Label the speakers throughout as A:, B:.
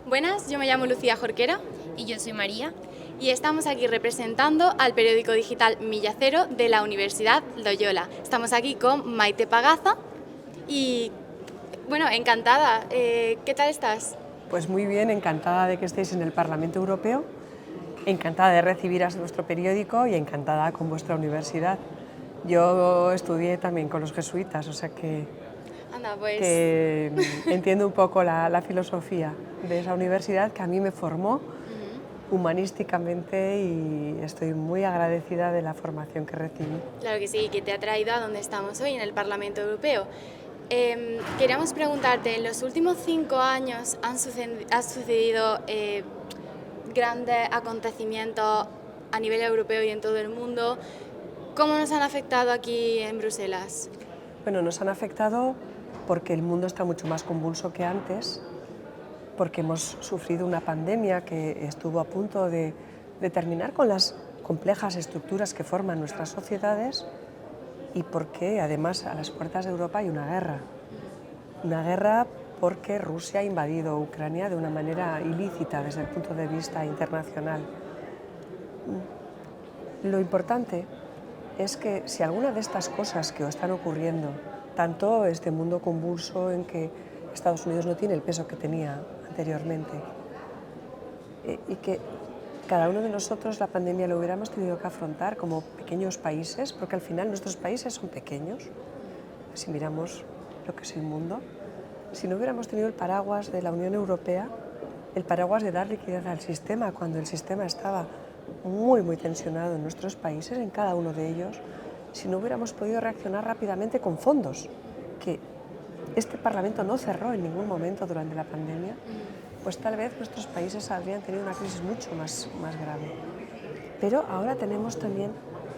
A: Buenas, yo me llamo Lucía Jorquera
B: Y yo soy María.
A: y estamos aquí representando al periódico digital Milla Cero de la Universidad Loyola. Estamos aquí con Maite Pagaza y, bueno, encantada. ¿Qué tal estás?
C: Pues muy bien, encantada de que estéis en el Parlamento Europeo, encantada de recibir a vuestro periódico y encantada con vuestra universidad. Yo estudié también con los jesuitas, o sea
A: Anda, pues
C: que entiendo un poco la filosofía de esa universidad que a mí me formó humanísticamente y estoy muy agradecida de la formación que recibí.
A: claro que sí, que te ha traído a donde estamos hoy, en el Parlamento Europeo. Queríamos preguntarte, en los últimos 5 años han sucedido grandes acontecimientos a nivel europeo y en todo el mundo. ¿Cómo nos han afectado aquí en Bruselas?
C: Bueno, nos han afectado porque el mundo está mucho más convulso que antes, porque hemos sufrido una pandemia que estuvo a punto de terminar con las complejas estructuras que forman nuestras sociedades y porque además a las puertas de Europa hay una guerra. Una guerra porque Rusia ha invadido Ucrania de una manera ilícita desde el punto de vista internacional. Lo importante es que si alguna de estas cosas que os están ocurriendo, tanto este mundo convulso en que Estados Unidos no tiene el peso que tenía anteriormente, y que cada uno de nosotros la pandemia lo hubiéramos tenido que afrontar como pequeños países, porque al final nuestros países son pequeños, si miramos lo que es el mundo, si no hubiéramos tenido el paraguas de la Unión Europea, el paraguas de dar liquidez al sistema, cuando el sistema estaba muy tensionado en nuestros países, en cada uno de ellos, si no hubiéramos podido reaccionar rápidamente con fondos, que este Parlamento no cerró en ningún momento durante la pandemia, pues tal vez nuestros países habrían tenido una crisis mucho más grave. Pero ahora tenemos también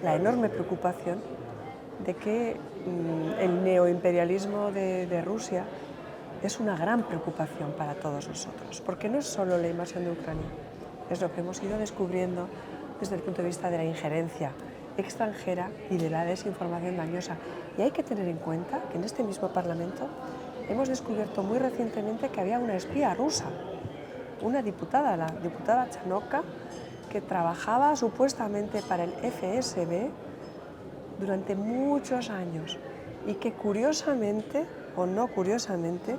C: la enorme preocupación de que el neoimperialismo de Rusia es una gran preocupación para todos nosotros, porque no es solo la invasión de Ucrania, es lo que hemos ido descubriendo desde el punto de vista de la injerencia extranjera y de la desinformación dañosa. Y hay que tener en cuenta que en este mismo Parlamento hemos descubierto muy recientemente que había una espía rusa, una diputada, la diputada Chanoka, que trabajaba supuestamente para el FSB durante muchos años y que curiosamente, o no curiosamente,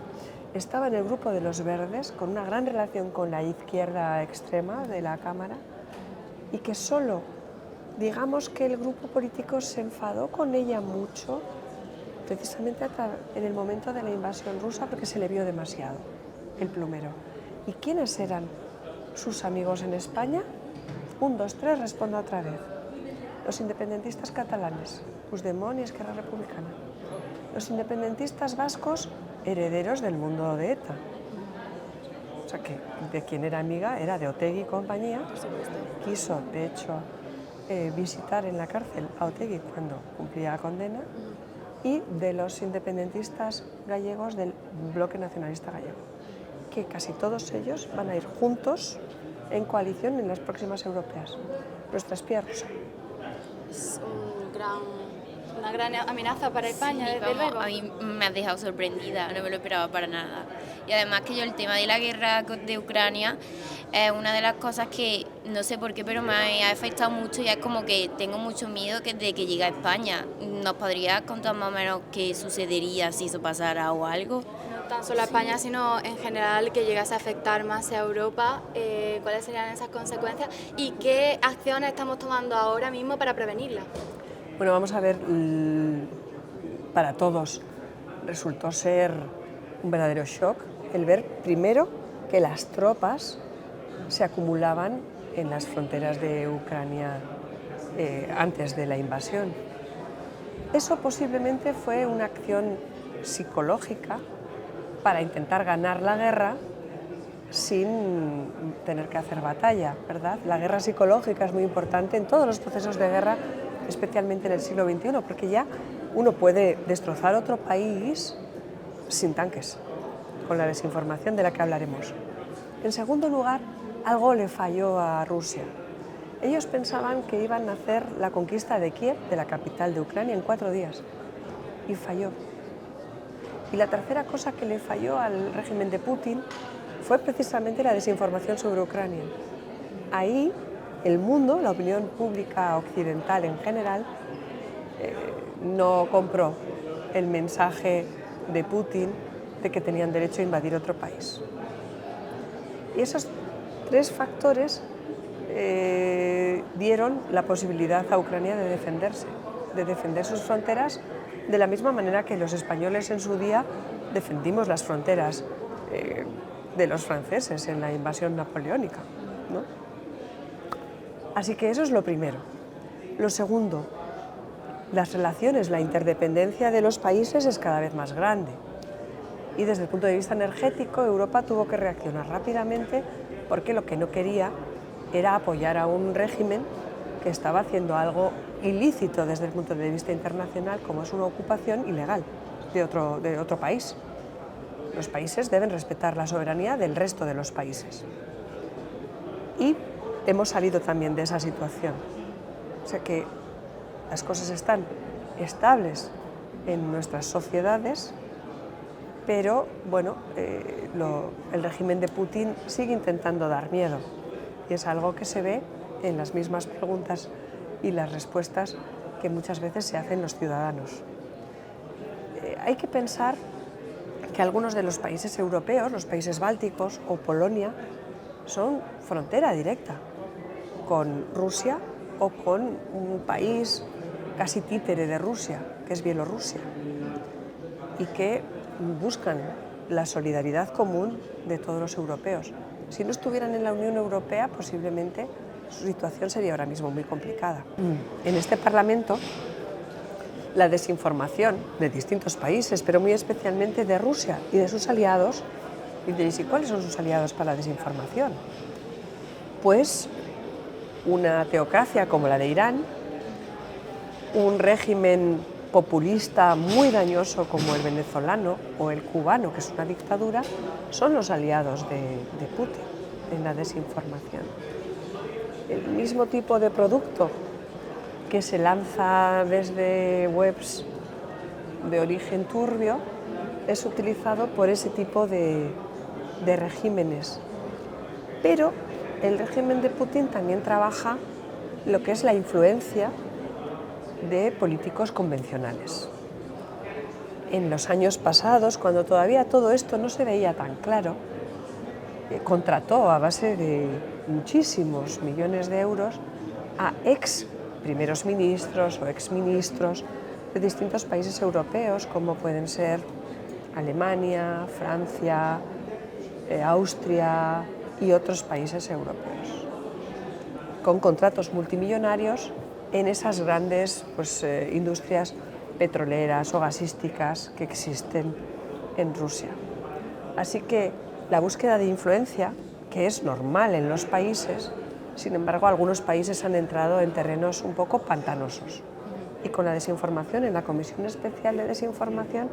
C: estaba en el grupo de los Verdes con una gran relación con la izquierda extrema de la Cámara y que solo, digamos que el grupo político se enfadó con ella mucho precisamente en el momento de la invasión rusa porque se le vio demasiado el plumero. ¿Y quiénes eran sus amigos en España? 1, 2, 3, respondo otra vez. Los independentistas catalanes, Puigdemont y Esquerra Republicana. Los independentistas vascos, herederos del mundo de ETA. O sea que de quien era amiga era de Otegi y compañía. Quiso, de hecho, visitar en la cárcel a Otegi cuando cumplía la condena. Y de los independentistas gallegos del Bloque Nacionalista Gallego, que casi todos ellos van a ir juntos en coalición en las próximas europeas. Nuestra espía rusa.
A: Es una gran amenaza para España,
B: Sí,
A: desde
B: vamos,
A: luego.
B: a mí me has dejado sorprendida, no me lo esperaba para nada. Y además que yo el tema de la guerra de Ucrania es una de las cosas que, no sé por qué, pero me ha afectado mucho y es como que tengo mucho miedo de que llegue a España. ¿Nos podrías contar más o menos qué sucedería si eso pasara o algo?
A: No tan solo a España, sino en general que llegase a afectar más a Europa. ¿Cuáles serían esas consecuencias y qué acciones estamos tomando ahora mismo para prevenirlas?
C: Bueno, vamos a ver, para todos resultó ser un verdadero shock el ver primero que las tropas se acumulaban en las fronteras de Ucrania antes de la invasión. Eso posiblemente fue una acción psicológica para intentar ganar la guerra sin tener que hacer batalla, ¿verdad? La guerra psicológica es muy importante en todos los procesos de guerra, especialmente en el siglo XXI, porque ya uno puede destrozar otro país sin tanques, con la desinformación de la que hablaremos. En segundo lugar, algo le falló a Rusia. Ellos pensaban que iban a hacer la conquista de Kiev, de la capital de Ucrania, en 4 días, y falló. Y la tercera cosa que le falló al régimen de Putin fue precisamente la desinformación sobre Ucrania. Ahí el mundo, la opinión pública occidental en general, no compró el mensaje de Putin de que tenían derecho a invadir otro país. Y esos tres factores dieron la posibilidad a Ucrania de defenderse, de defender sus fronteras de la misma manera que los españoles en su día defendimos las fronteras de los franceses en la invasión napoleónica, ¿no? Así que eso es lo primero. Lo segundo, las relaciones, la interdependencia de los países es cada vez más grande. Y desde el punto de vista energético, Europa tuvo que reaccionar rápidamente porque lo que no quería era apoyar a un régimen que estaba haciendo algo ilícito desde el punto de vista internacional, como es una ocupación ilegal de otro país. Los países deben respetar la soberanía del resto de los países. Y hemos salido también de esa situación. O sea que las cosas están estables en nuestras sociedades, pero bueno, el régimen de Putin sigue intentando dar miedo. Y es algo que se ve en las mismas preguntas y las respuestas que muchas veces se hacen los ciudadanos. Hay que pensar que algunos de los países europeos, los países bálticos o Polonia, son frontera directa con Rusia o con un país casi títere de Rusia, que es Bielorrusia, y que buscan la solidaridad común de todos los europeos. Si no estuvieran en la Unión Europea, posiblemente su situación sería ahora mismo muy complicada. En este Parlamento, la desinformación de distintos países, pero muy especialmente de Rusia y de sus aliados, y diréis, ¿y cuáles son sus aliados para la desinformación? Pues una teocracia como la de Irán, un régimen populista muy dañoso como el venezolano o el cubano, que es una dictadura, son los aliados de Putin en la desinformación. El mismo tipo de producto que se lanza desde webs de origen turbio es utilizado por ese tipo de regímenes. Pero el régimen de Putin también trabaja lo que es la influencia de políticos convencionales. En los años pasados, cuando todavía todo esto no se veía tan claro, contrató a base de muchísimos millones de euros a ex primeros ministros o exministros de distintos países europeos, como pueden ser Alemania, Francia, Austria y otros países europeos, con contratos multimillonarios en esas grandes industrias petroleras o gasísticas que existen en Rusia. Así que la búsqueda de influencia, que es normal en los países, sin embargo, algunos países han entrado en terrenos un poco pantanosos. Y con la desinformación, en la Comisión Especial de Desinformación,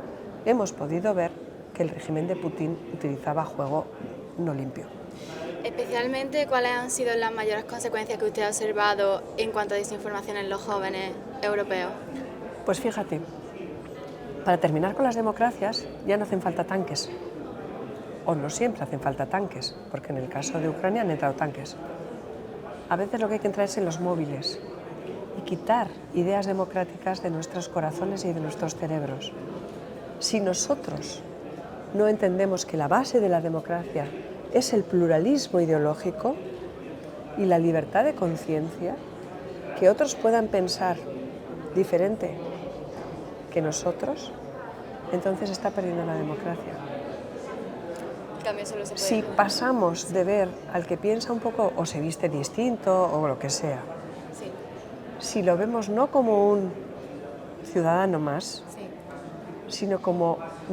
C: hemos podido ver que el régimen de Putin utilizaba juego no limpio.
A: Especialmente, ¿cuáles han sido las mayores consecuencias que usted ha observado en cuanto a desinformación en los jóvenes europeos?
C: Pues fíjate, para terminar con las democracias ya no hacen falta tanques, o no siempre hacen falta tanques, porque en el caso de Ucrania han entrado tanques. A veces lo que hay que entrar es en los móviles y quitar ideas democráticas de nuestros corazones y de nuestros cerebros. Si nosotros no entendemos que la base de la democracia es el pluralismo ideológico y la libertad de conciencia, que otros puedan pensar diferente que nosotros, entonces está perdiendo la democracia. Si pasamos de ver al que piensa un poco o se viste distinto o lo que sea,
A: sí,
C: si lo vemos no como un ciudadano más,
A: sí,
C: sino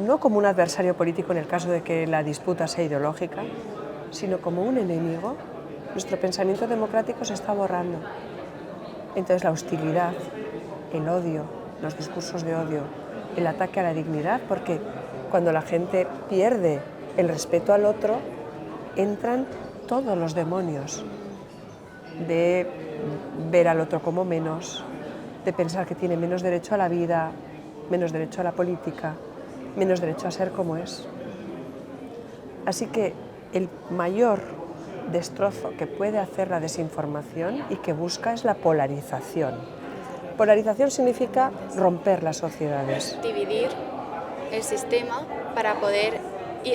C: no como un adversario político en el caso de que la disputa sea ideológica, sino como un enemigo, nuestro pensamiento democrático se está borrando. Entonces la hostilidad, el odio, los discursos de odio, el ataque a la dignidad, porque cuando la gente pierde el respeto al otro, entran todos los demonios de ver al otro como menos, de pensar que tiene menos derecho a la vida, menos derecho a la política, menos derecho a ser como es. Así que el mayor destrozo que puede hacer la desinformación y que busca es la polarización. Polarización significa romper las sociedades.
A: Dividir el sistema para poder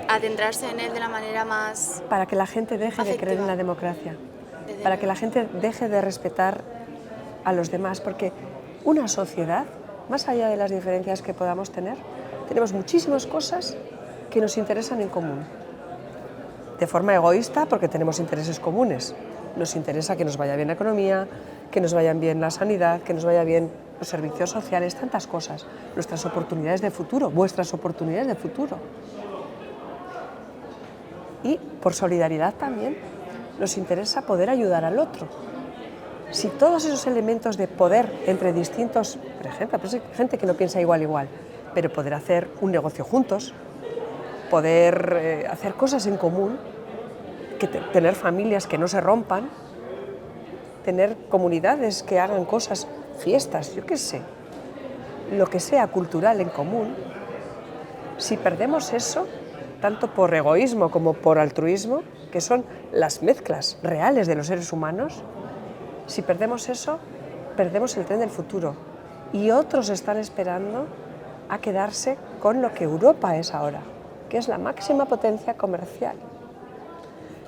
A: adentrarse en él de la manera más...
C: Para que la gente deje de creer en la democracia, para que la gente deje de respetar a los demás, porque una sociedad, más allá de las diferencias que podamos tener, tenemos muchísimas cosas que nos interesan en común. De forma egoísta, porque tenemos intereses comunes. Nos interesa que nos vaya bien la economía, que nos vaya bien la sanidad, que nos vaya bien los servicios sociales, tantas cosas. Nuestras oportunidades de futuro, vuestras oportunidades de futuro. Y por solidaridad también nos interesa poder ayudar al otro. Si todos esos elementos de poder entre distintos, por ejemplo, pues hay gente que no piensa igual, pero poder hacer un negocio juntos, poder hacer cosas en común, tener familias que no se rompan, tener comunidades que hagan cosas, fiestas, yo qué sé, lo que sea cultural en común, si perdemos eso, tanto por egoísmo como por altruismo, que son las mezclas reales de los seres humanos, si perdemos eso, perdemos el tren del futuro. Y otros están esperando a quedarse con lo que Europa es ahora, que es la máxima potencia comercial.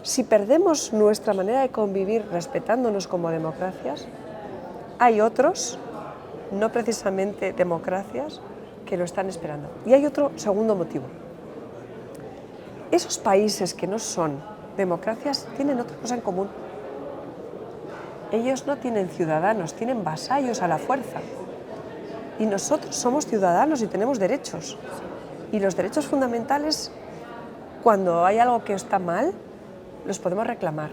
C: Si perdemos nuestra manera de convivir respetándonos como democracias, hay otros, no precisamente democracias, que lo están esperando. Y hay otro segundo motivo. Esos países que no son democracias tienen otra cosa en común. Ellos no tienen ciudadanos, tienen vasallos a la fuerza. Y nosotros somos ciudadanos y tenemos derechos. Y los derechos fundamentales, cuando hay algo que está mal, los podemos reclamar.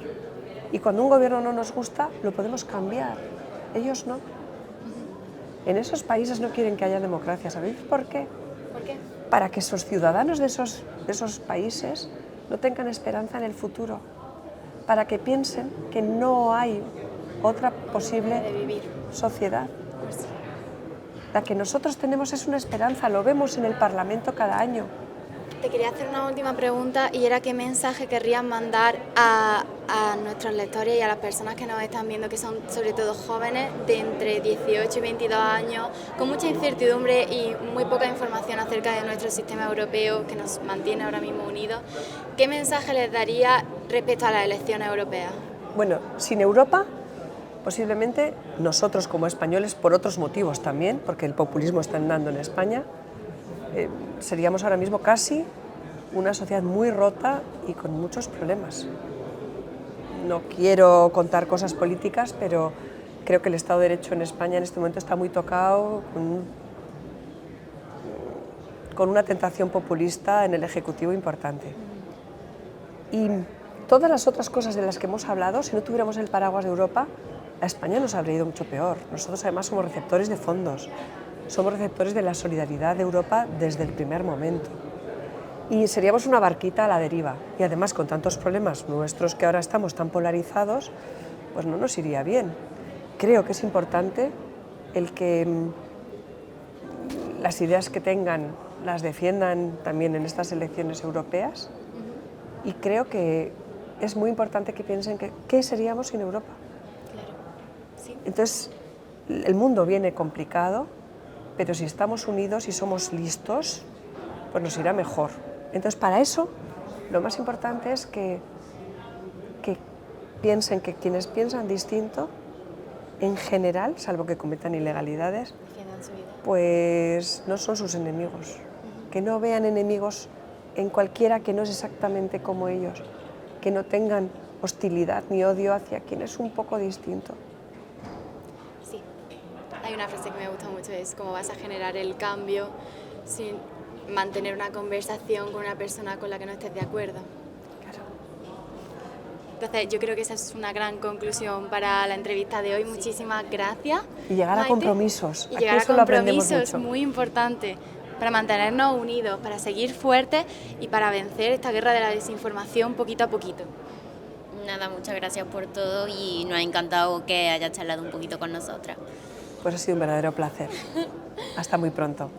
C: Y cuando un gobierno no nos gusta, lo podemos cambiar. Ellos no. En esos países no quieren que haya democracia. ¿Sabéis por qué?
A: ¿Por qué?
C: Para que esos ciudadanos de esos países no tengan esperanza en el futuro. Para que piensen que no hay otra posible sociedad. La que nosotros tenemos es una esperanza, lo vemos en el Parlamento cada año.
A: Te quería hacer una última pregunta y era qué mensaje querrías mandar a nuestros lectores y a las personas que nos están viendo, que son sobre todo jóvenes de entre 18 y 22 años, con mucha incertidumbre y muy poca información acerca de nuestro sistema europeo que nos mantiene ahora mismo unidos. ¿Qué mensaje les daría respecto a las elecciones europeas?
C: Bueno, sin Europa, posiblemente nosotros como españoles, por otros motivos también, porque el populismo está andando en España, seríamos ahora mismo casi una sociedad muy rota y con muchos problemas. No quiero contar cosas políticas, pero creo que el Estado de Derecho en España en este momento está muy tocado con una tentación populista en el Ejecutivo importante. Y todas las otras cosas de las que hemos hablado, si no tuviéramos el paraguas de Europa, a España nos habría ido mucho peor. Nosotros además somos receptores de fondos. Somos receptores de la solidaridad de Europa desde el primer momento. Y seríamos una barquita a la deriva. Y además, con tantos problemas nuestros que ahora estamos tan polarizados, pues no nos iría bien. Creo que es importante el que las ideas que tengan las defiendan también en estas elecciones europeas. Y creo que es muy importante que piensen que ¿qué seríamos sin Europa?
A: Claro. Sí.
C: Entonces, el mundo viene complicado, pero si estamos unidos y somos listos, pues nos irá mejor. Entonces, para eso, lo más importante es que piensen que quienes piensan distinto, en general, salvo que cometan ilegalidades, pues no son sus enemigos. Que no vean enemigos en cualquiera que no es exactamente como ellos, que no tengan hostilidad ni odio hacia quien es un poco distinto.
A: Sí, hay una frase que me gusta mucho, es cómo vas a generar el cambio sin mantener una conversación con una persona con la que no estés de acuerdo.
C: Claro.
A: Entonces yo creo que esa es una gran conclusión para la entrevista de hoy. Muchísimas gracias.
C: Y llegar
A: Maite,
C: a compromisos.
A: Y
C: Aquí
A: llegar a
C: eso lo aprendemos
A: compromisos,
C: mucho.
A: muy importante, para mantenernos unidos, para seguir fuertes y para vencer esta guerra de la desinformación poquito a poquito.
B: Nada, muchas gracias por todo y nos ha encantado que hayas charlado un poquito con nosotras.
C: Pues ha sido un verdadero placer. Hasta muy pronto.